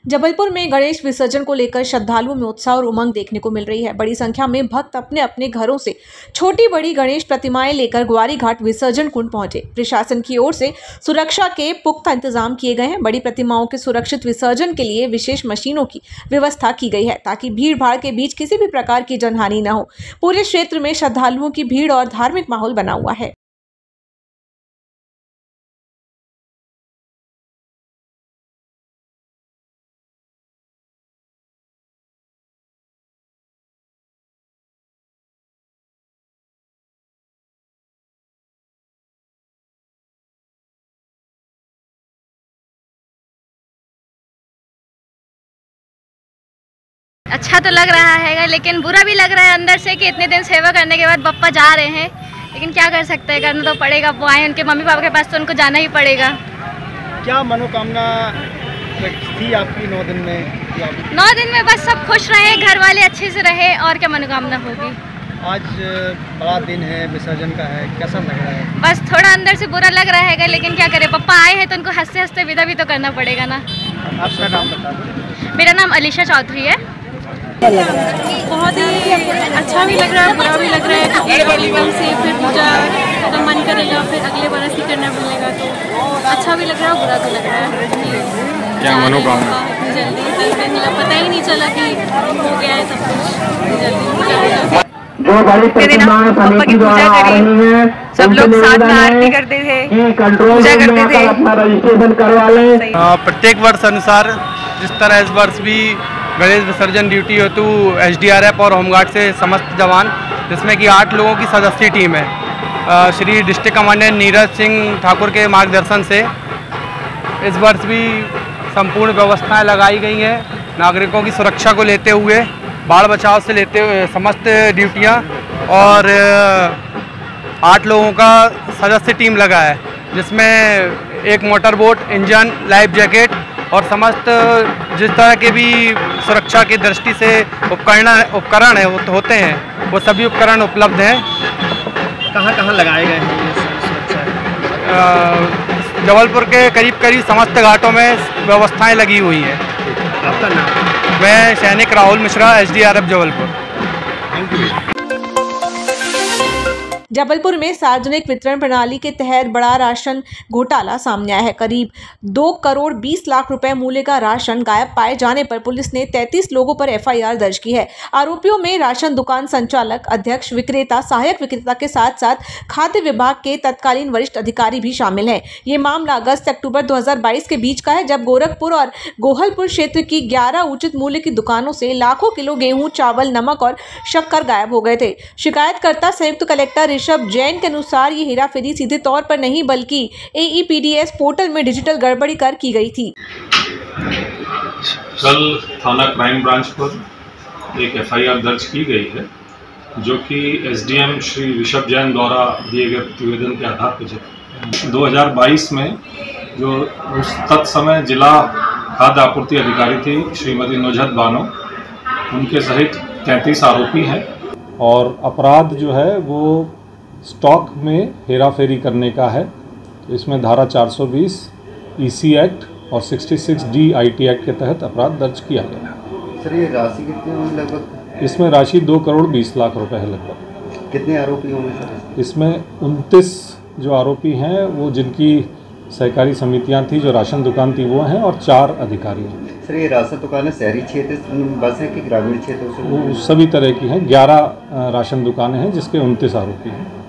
जबलपुर में गणेश विसर्जन को लेकर श्रद्धालुओं में उत्साह और उमंग देखने को मिल रही है। बड़ी संख्या में भक्त अपने अपने घरों से छोटी बड़ी गणेश प्रतिमाएं लेकर ग्वारी घाट विसर्जन कुंड पहुंचे। प्रशासन की ओर से सुरक्षा के पुख्ता इंतजाम किए गए हैं। बड़ी प्रतिमाओं के सुरक्षित विसर्जन के लिए विशेष मशीनों की व्यवस्था की गई है ताकि भीड़ भाड़ के बीच किसी भी प्रकार की जनहानि न हो। पूरे क्षेत्र में श्रद्धालुओं की भीड़ और धार्मिक माहौल बना हुआ है। अच्छा तो लग रहा है, लेकिन बुरा भी लग रहा है अंदर से कि इतने दिन सेवा करने के बाद बप्पा जा रहे हैं, लेकिन क्या कर सकते हैं, करना तो पड़ेगा। वो आए उनके मम्मी पापा के पास तो उनको जाना ही पड़ेगा। क्या मनोकामना थी आपकी 9 दिन में? 9 दिन में बस सब खुश रहे, घर वाले अच्छे से रहे, और क्या मनोकामना होगी। आज बड़ा दिन है, विसर्जन का है, कैसा लग रहा है? बस थोड़ा अंदर से बुरा लग रहा है, लेकिन क्या करें, पप्पा आए हैं तो उनको हंसते हंसते विदा भी तो करना पड़ेगा ना। आपका नाम बता दो। मेरा नाम अलीशा चौधरी है। बहुत ही अच्छा भी लग रहा है, बुरा भी लग रहा है, क्योंकि एकदम से फिर पूजा का मन करेगा, फिर अगले बरस ही करना मिलेगा, तो अच्छा भी लग रहा है, बुरा भी लग रहा है। क्या मनोकामना? इतनी जल्दी पता ही नहीं चला कि हो गया है सब कुछ जल्दी। जो बड़ी प्रतिमाएं समिति द्वारा आ रही हैं, सब लोग साथ में आरती करते थे, पूजा करते थे, अपना रजिस्ट्रेशन करवा लें। प्रत्येक वर्ष अनुसार जिस तरह इस वर्ष भी गणेश विसर्जन ड्यूटी हेतु SDRF और होमगार्ड से समस्त जवान, जिसमें कि 8 लोगों की सदस्यीय टीम है, श्री डिस्ट्रिक्ट कमांडेंट नीरज सिंह ठाकुर के मार्गदर्शन से इस वर्ष भी संपूर्ण व्यवस्थाएं लगाई गई हैं। नागरिकों की सुरक्षा को लेते हुए, बाढ़ बचाव से लेते हुए समस्त ड्यूटियां, और 8 लोगों का सदस्य टीम लगा है, जिसमें एक motor boat, engine, life jacket और समस्त जिस तरह के भी सुरक्षा की दृष्टि से उपकरण है होते हैं, वो सभी उपकरण उपलब्ध हैं। कहाँ लगाए गए हैं ये सुरक्षा? जबलपुर के करीब समस्त घाटों में व्यवस्थाएं लगी हुई हैं। आपका नाम? मैं सैनिक Rahul Mishra, SDRF Jabalpur. Thank you. Jabalpur में सार्वजनिक वितरण प्रणाली के तहत बड़ा राशन घोटाला सामने आया है। करीब 2 करोड़ 20 लाख रुपए मूल्य का राशन गायब पाए जाने पर पुलिस ने 33 लोगों पर FIR दर्ज की है। आरोपियों में राशन दुकान संचालक, अध्यक्ष, विक्रेता, सहायक विक्रेता के साथ साथ खाद्य विभाग के तत्कालीन वरिष्ठ अधिकारी भी शामिल हैं। ये मामला अगस्त से अक्टूबर 2022 के बीच का है, जब गोरखपुर और गोहलपुर क्षेत्र की 11 उचित मूल्य की दुकानों से लाखों किलो गेहूं, चावल, नमक और शक्कर गायब हो गए थे। शिकायतकर्ता संयुक्त कलेक्टर ऋषभ जैन के अनुसार ये हेराफेरी सीधे तौर पर नहीं बल्कि AEPDS पोर्टल में डिजिटल गड़बड़ी कर की गई थी। कल थाना क्राइम ब्रांच पर एक FIR दर्ज की गई है, जो कि SDM श्री ऋषभ जैन द्वारा दिए गए प्रतिवेदन के आधार पर 2022 में जो उस तत्समय जिला खाद्य आपूर्ति अधिकारी थी श्रीमती नुजहत बानो, उनके सहित 33 आरोपी हैं। और अपराध जो है वो स्टॉक में हेराफेरी करने का है। इसमें धारा 420 EC एक्ट और 66D IT एक्ट के तहत अपराध दर्ज किया गया है। सर, ये राशि कितनी होगी लगभग? इसमें राशि 2 करोड़ 20 लाख रुपए है लगभग। कितने आरोपी होंगे सर? इसमें 29 जो आरोपी हैं वो जिनकी सहकारी समितियां थी, जो राशन दुकान थी, वो हैं, और 4 अधिकारी हैं। सर, ये राशन दुकानें शहरी क्षेत्र बस है कि ग्रामीण क्षेत्र से? वो सभी तरह की हैं। 11 राशन दुकानें हैं जिसके 29 आरोपी हैं।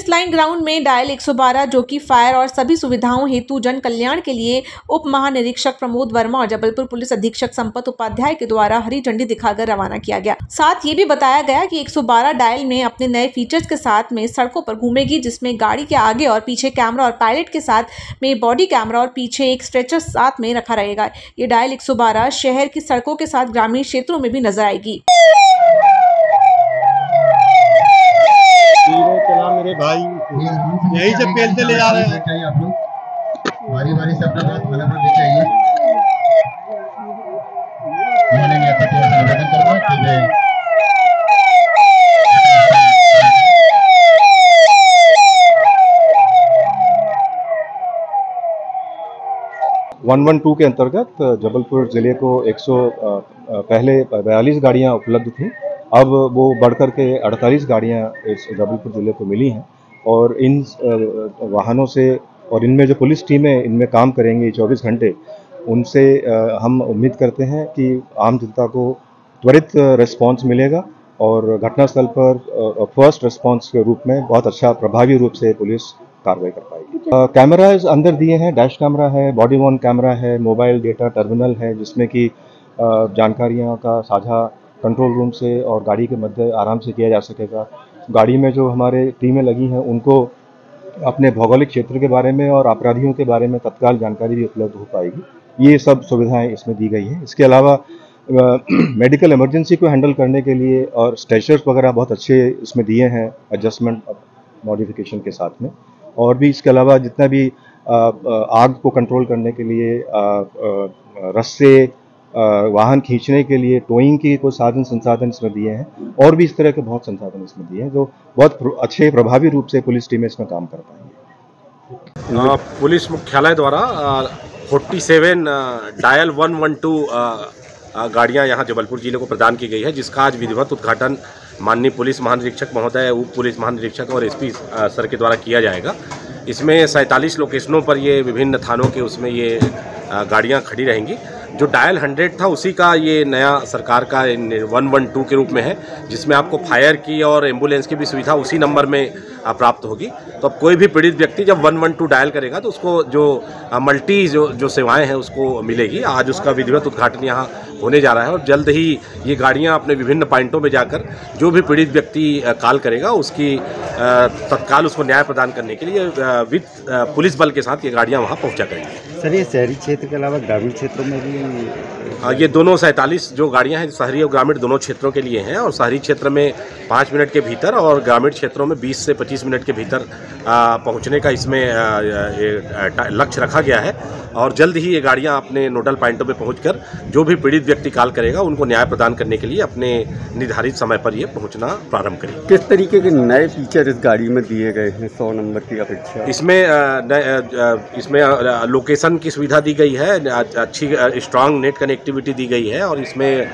लाइन ग्राउंड में डायल 112, जो कि फायर और सभी सुविधाओं हेतु जन कल्याण के लिए उप महानिरीक्षक प्रमोद वर्मा और जबलपुर पुलिस अधीक्षक संपत उपाध्याय के द्वारा हरी झंडी दिखाकर रवाना किया गया। साथ ये भी बताया गया कि 112 डायल में अपने नए फीचर्स के साथ में सड़कों पर घूमेगी, जिसमें गाड़ी के आगे और पीछे कैमरा और पायलट के साथ में बॉडी कैमरा और पीछे एक स्ट्रेचर साथ में रखा रहेगा। ये डायल 112 शहर की सड़कों के साथ ग्रामीण क्षेत्रों में भी नजर आएगी। चला मेरे भाई, यही से पेलते ले जा रहे हैं। आप लोग बारी से अपना बात बना कर लेके आइए। 112 के अंतर्गत जबलपुर ज़िले को पहले 42 गाड़ियां उपलब्ध थीं, अब वो बढ़कर के 48 गाड़ियां इस जबलपुर ज़िले को मिली हैं। और इन वाहनों से और इनमें जो पुलिस टीमें इनमें काम करेंगी 24 घंटे, उनसे हम उम्मीद करते हैं कि आम जनता को त्वरित रिस्पांस मिलेगा और घटनास्थल पर फर्स्ट रिस्पांस के रूप में बहुत अच्छा प्रभावी रूप से पुलिस कार्रवाई कर पाएगी। कैमराज अंदर दिए हैं, डैश कैमरा है, बॉडी वॉर्न कैमरा है, मोबाइल डेटा टर्मिनल है, जिसमें कि जानकारियों का साझा कंट्रोल रूम से और गाड़ी के मध्य आराम से किया जा सकेगा। गाड़ी में जो हमारे टीमें लगी हैं उनको अपने भौगोलिक क्षेत्र के बारे में और अपराधियों के बारे में तत्काल जानकारी भी उपलब्ध हो पाएगी। ये सब सुविधाएं इसमें दी गई हैं। इसके अलावा मेडिकल इमरजेंसी को हैंडल करने के लिए और स्ट्रेचर्स वगैरह बहुत अच्छे इसमें दिए हैं, एडजस्टमेंट मॉडिफिकेशन के साथ में। और भी इसके अलावा जितना भी आग को कंट्रोल करने के लिए रस्से, वाहन खींचने के लिए टोइंग की कुछ साधन संसाधन इसमें दिए हैं और भी इस तरह के बहुत संसाधन इसमें दिए हैं जो बहुत अच्छे प्रभावी रूप से पुलिस टीमें इसमें काम कर पाएंगी। पुलिस मुख्यालय द्वारा 47 डायल 112 गाड़ियां यहां जबलपुर जिले को प्रदान की गई है, जिसका आज विधिवत उद्घाटन माननीय पुलिस महानिरीक्षक महोदय, उप पुलिस महानिरीक्षक और एसपी सर के द्वारा किया जाएगा। इसमें 47 लोकेशनों पर ये विभिन्न थानों के उसमें ये गाड़ियां खड़ी रहेंगी। जो डायल 100 था उसी का ये नया सरकार का 112 के रूप में है, जिसमें आपको फायर की और एम्बुलेंस की भी सुविधा उसी नंबर में प्राप्त होगी। तो अब कोई भी पीड़ित व्यक्ति जब 112 डायल करेगा तो उसको जो मल्टी जो सेवाएं हैं उसको मिलेगी। आज उसका विधिवत उद्घाटन यहाँ होने जा रहा है और जल्द ही ये गाड़ियाँ अपने विभिन्न पॉइंटों में जाकर जो भी पीड़ित व्यक्ति कॉल करेगा उसकी तत्काल उसको न्याय प्रदान करने के लिए विद पुलिस बल के साथ ये गाड़ियाँ वहाँ पहुँचा करेंगी। सर, ये शहरी क्षेत्र के अलावा ग्रामीण क्षेत्रों में भी ये दोनों 47 जो गाड़ियां हैं शहरी और ग्रामीण दोनों क्षेत्रों के लिए हैं और शहरी क्षेत्र में 5 मिनट के भीतर और ग्रामीण क्षेत्रों में 20 से 25 मिनट के भीतर पहुंचने का इसमें लक्ष्य रखा गया है। और जल्द ही ये गाड़ियां अपने नोडल पॉइंटों पर पहुंचकर जो भी पीड़ित व्यक्ति कॉल करेगा उनको न्याय प्रदान करने के लिए अपने निर्धारित समय पर ये पहुँचना प्रारंभ करेगी। किस तरीके के नए फीचर इस गाड़ी में दिए गए हैं 100 नंबर की अपेक्षा? इसमें लोकेशन की सुविधा दी गई है, अच्छी स्ट्रांग नेट कनेक्टिविटी दी गई है और इसमें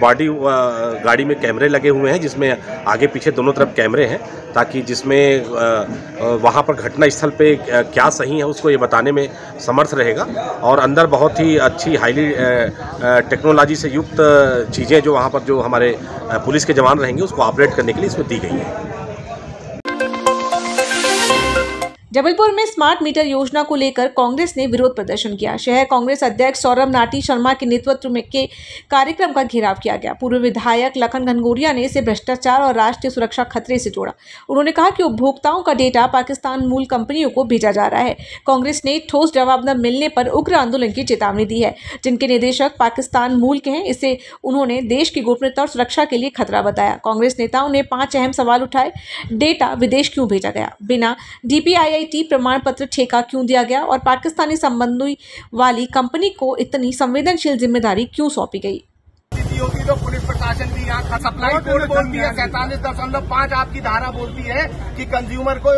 बॉडी गाड़ी में कैमरे लगे हुए हैं, जिसमें आगे पीछे दोनों तरफ कैमरे हैं, ताकि जिसमें वहाँ पर घटना स्थल पे क्या सही है उसको ये बताने में समर्थ रहेगा। और अंदर बहुत ही अच्छी हाईली टेक्नोलॉजी से युक्त चीज़ें जो वहाँ पर जो हमारे पुलिस के जवान रहेंगे उसको ऑपरेट करने के लिए इसमें दी गई है। जबलपुर में स्मार्ट मीटर योजना को लेकर कांग्रेस ने विरोध प्रदर्शन किया। शहर कांग्रेस अध्यक्ष सौरभ नाटी शर्मा के नेतृत्व में के कार्यक्रम का घेराव किया गया। पूर्व विधायक लखन घनघोरिया ने इसे भ्रष्टाचार और राष्ट्रीय सुरक्षा खतरे से जोड़ा। उन्होंने कहा कि उपभोक्ताओं का डेटा पाकिस्तान मूल कंपनियों को भेजा जा रहा है। कांग्रेस ने ठोस जवाब न मिलने पर उग्र आंदोलन की चेतावनी दी है। जिनके निदेशक पाकिस्तान मूल के हैं, इसे उन्होंने देश की गोपनीयता और सुरक्षा के लिए खतरा बताया। कांग्रेस नेताओं ने 5 अहम सवाल उठाए। डेटा विदेश क्यों भेजा गया, बिना DPIIT प्रमाण पत्र ठेका क्यों दिया गया और पाकिस्तानी संबंधी वाली कंपनी को इतनी संवेदनशील जिम्मेदारी क्यों सौंपी गई। होती तो पुलिस प्रशासन भी यहाँ सप्लाई कोड बोलती है 47.5 आपकी धारा बोलती है कि कंज्यूमर को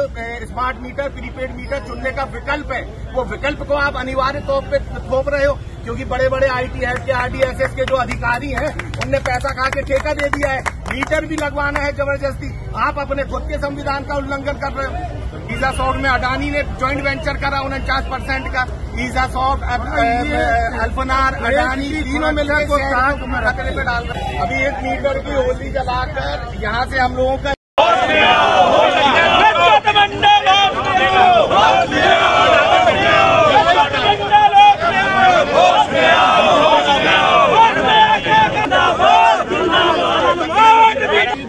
स्मार्ट मीटर, प्रीपेड मीटर चुनने का विकल्प है। वो विकल्प को आप अनिवार्य तौर पे थोप रहे हो, क्योंकि बड़े बड़े IT हेड के RDSS के जो अधिकारी हैं उनने पैसा खा के ठेका दे दिया है। मीटर भी लगवाना है जबरदस्ती। आप अपने खुद के संविधान का उल्लंघन कर रहे हो। ईजा सॉफ्ट में अडानी ने ज्वाइंट वेंचर करा 49% का। ईजा सॉफ्ट, अल्फनार, अडानी तीनों मिलकर खतरे पे डाल रहे। अभी एक मीटर की होली जलाकर यहाँ से हम लोगों का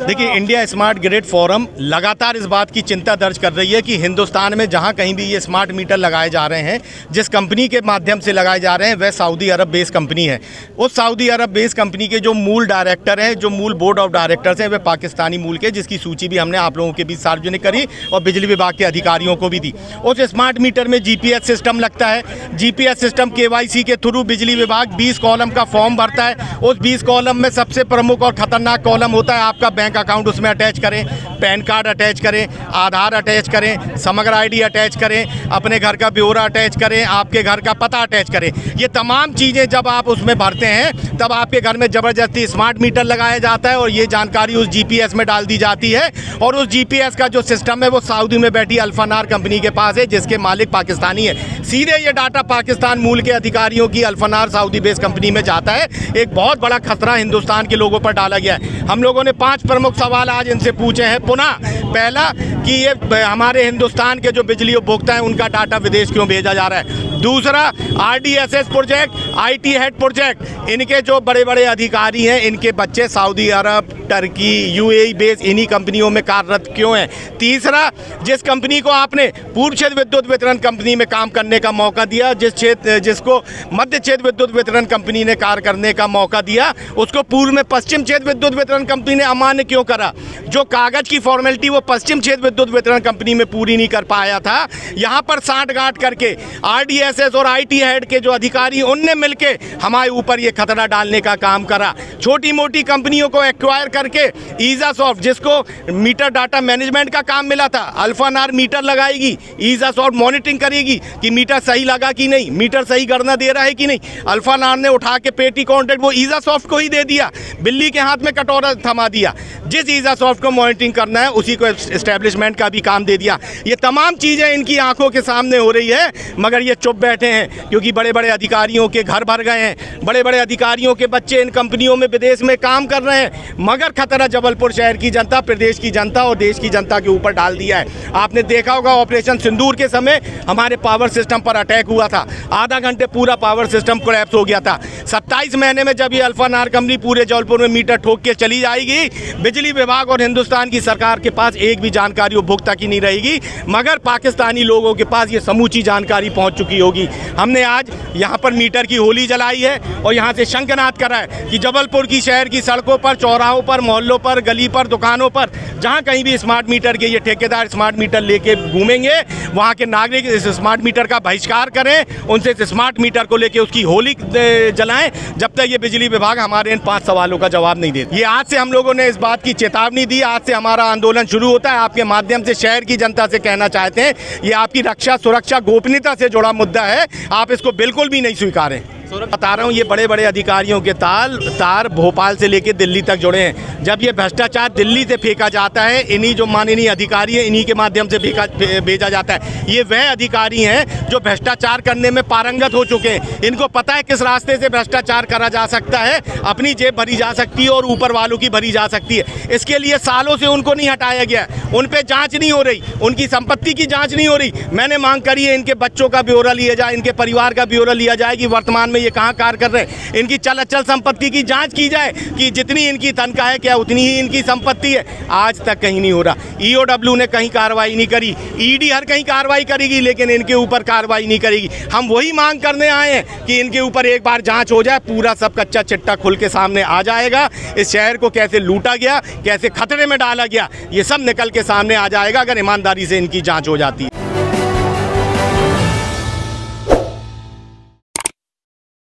देखिए, इंडिया स्मार्ट ग्रिड फोरम लगातार इस बात की चिंता दर्ज कर रही है कि हिंदुस्तान में जहां कहीं भी ये स्मार्ट मीटर लगाए जा रहे हैं, जिस कंपनी के माध्यम से लगाए जा रहे हैं वह सऊदी अरब बेस्ड कंपनी है। उस सऊदी अरब बेस्ड कंपनी के जो मूल डायरेक्टर हैं, जो मूल बोर्ड ऑफ डायरेक्टर्स हैं, वे पाकिस्तानी मूल के, जिसकी सूची भी हमने आप लोगों के बीच सार्वजनिक करी और बिजली विभाग के अधिकारियों को भी दी। उस स्मार्ट मीटर में GPS सिस्टम लगता है। GPS सिस्टम KYC के थ्रू बिजली विभाग 20 कॉलम का फॉर्म भरता है। उस 20 कॉलम में सबसे प्रमुख और खतरनाक कॉलम होता है आपका बैंक अकाउंट उसमें अटैच करें, पैन कार्ड अटैच करें, आधार अटैच करें, समग्र आईडी अटैच करें, अपने घर का ब्यौरा अटैच करें, आपके घर का पता अटैच करें। ये तमाम चीज़ें जब आप उसमें भरते हैं तब आपके घर में ज़बरदस्ती स्मार्ट मीटर लगाया जाता है और ये जानकारी उस जीपीएस में डाल दी जाती है। और उस जीपीएस का जो सिस्टम है वो सऊदी में बैठी अल्फानार कंपनी के पास है, जिसके मालिक पाकिस्तानी है। सीधे ये डाटा पाकिस्तान मूल के अधिकारियों की अल्फानार सऊदी बेस्ड कंपनी में जाता है। एक बहुत बड़ा खतरा हिंदुस्तान के लोगों पर डाला गया है। हम लोगों ने 5 प्रमुख सवाल आज इनसे पूछे हैं। पुनः पहला कि ये हमारे हिंदुस्तान के जो बिजली उपभोक्ता हैं उनका डाटा विदेश क्यों भेजा जा रहा है। दूसरा, RDSS project, IT head project, इनके जो बड़े बड़े अधिकारी हैं इनके बच्चे सऊदी अरब, टर्की, यूएई बेस इन्हीं कंपनियों में कार्यरत क्यों हैं। तीसरा, जिस कंपनी को आपने पूर्व क्षेत्र विद्युत वितरण कंपनी में काम करने का मौका दिया, जिसको मध्य क्षेत्र विद्युत वितरण कंपनी ने कार्य करने का मौका दिया, उसको पूर्व में पश्चिम क्षेत्र विद्युत वितरण कंपनी ने अमान्य क्यों करा। जो कागज की फॉर्मेलिटी वो पश्चिम क्षेत्र विद्युत वितरण कंपनी में पूरी नहीं कर पाया था, यहाँ पर सांठगांठ करके आरडीएसएस और आईटी हेड के जो अधिकारी उनने मिलके हमारे ऊपर ये खतरा डालने का काम करा। छोटी मोटी कंपनियों को एक्वायर करके ईजासॉफ्ट, जिसको मीटर डाटा मैनेजमेंट का काम मिला था, अल्फानार मीटर लगाएगी, ईजासॉफ्ट मॉनिटरिंग करेगी कि मीटर सही लगा कि नहीं, मीटर सही गणना दे रहा है कि नहीं। अल्फानार ने उठा के पेटी कॉन्ट्रैक्ट वो ईजासॉफ्ट को ही दे दिया, बिल्ली के हाथ में कटोरा थमा दिया। जिस ईजासॉफ्ट को मॉनिटरिंग करना है उसी को एस्टेब्लिशमेंट का भी काम दे दिया। ये तमाम चीज़ें इनकी आंखों के सामने हो रही है, मगर ये चुप बैठे हैं क्योंकि बड़े बड़े अधिकारियों के घर भर गए हैं, बड़े बड़े अधिकारियों के बच्चे इन कंपनियों में विदेश में काम कर रहे हैं। मगर खतरा जबलपुर शहर की जनता, प्रदेश की जनता और देश की जनता के ऊपर डाल दिया है। आपने देखा होगा ऑपरेशन सिंदूर के समय हमारे पावर सिस्टम पर अटैक हुआ था, आधा घंटे पूरा पावर सिस्टम कोलैप्स हो गया था। 27 महीने में जब ये अल्फानार कंपनी पूरे जबलपुर में मीटर ठोक के चली जाएगी, बिजली विभाग और हिंदुस्तान की सरकार के पास एक भी जानकारी उपभोक्ता की नहीं रहेगी, मगर पाकिस्तानी लोगों के पास ये समूची जानकारी पहुंच चुकी होगी। हमने आज यहाँ पर मीटर की होली जलाई है और यहाँ से शंखनाद करा है कि जबलपुर की शहर की सड़कों पर, चौराहों पर, मोहल्लों पर, गली पर, दुकानों पर, जहाँ कहीं भी स्मार्ट मीटर के ये ठेकेदार स्मार्ट मीटर लेके घूमेंगे, वहाँ के नागरिक इस स्मार्ट मीटर का बहिष्कार करें, उनसे स्मार्ट मीटर को लेके उसकी होली जलाएं, जब तक ये बिजली विभाग हमारे इन 5 सवालों का जवाब नहीं देती। ये आज से हम लोगों ने इस बात की चेतावनी दी, आज से हमारा आंदोलन शुरू होता है। आपके माध्यम से शहर की जनता से कहना चाहते हैं, ये आपकी रक्षा, सुरक्षा, गोपनीयता से जुड़ा मुद्दा है, आप इसको बिल्कुल भी नहीं स्वीकारें। बता रहा हूँ, ये बड़े बड़े अधिकारियों के तार भोपाल से लेकर दिल्ली तक जुड़े हैं। जब ये भ्रष्टाचार दिल्ली से फेंका जाता है, इन्हीं जो माननीय अधिकारी हैं इन्हीं के माध्यम से भेजा जाता है। ये वह अधिकारी हैं जो भ्रष्टाचार करने में पारंगत हो चुके हैं। इनको पता है किस रास्ते से भ्रष्टाचार करा जा सकता है, अपनी जेब भरी जा सकती है और ऊपर वालों की भरी जा सकती है। इसके लिए सालों से उनको नहीं हटाया गया, उन पर जाँच नहीं हो रही, उनकी संपत्ति की जाँच नहीं हो रही। मैंने मांग करी है इनके बच्चों का ब्यौरा लिया जाए, इनके परिवार का ब्यौरा लिया जाए कि वर्तमान में ये कहाँ कार्य कर रहे हैं। इनकी चल अचल संपत्ति की जांच की जाए कि जितनी इनकी तनख्वाह है क्या उतनी ही इनकी संपत्ति है। आज तक कहीं नहीं हो रहा। ईओडब्ल्यू ने कहीं कार्रवाई नहीं करी, ईडी हर कहीं कार्रवाई करेगी लेकिन इनके ऊपर कार्रवाई नहीं करेगी। हम वही मांग करने आए हैं कि इनके ऊपर एक बार जांच हो जाए, पूरा सब कच्चा चिट्टा खुल के सामने आ जाएगा। इस शहर को कैसे लूटा गया, कैसे खतरे में डाला गया, ये सब निकल के सामने आ जाएगा अगर ईमानदारी से इनकी जाँच हो जाती है।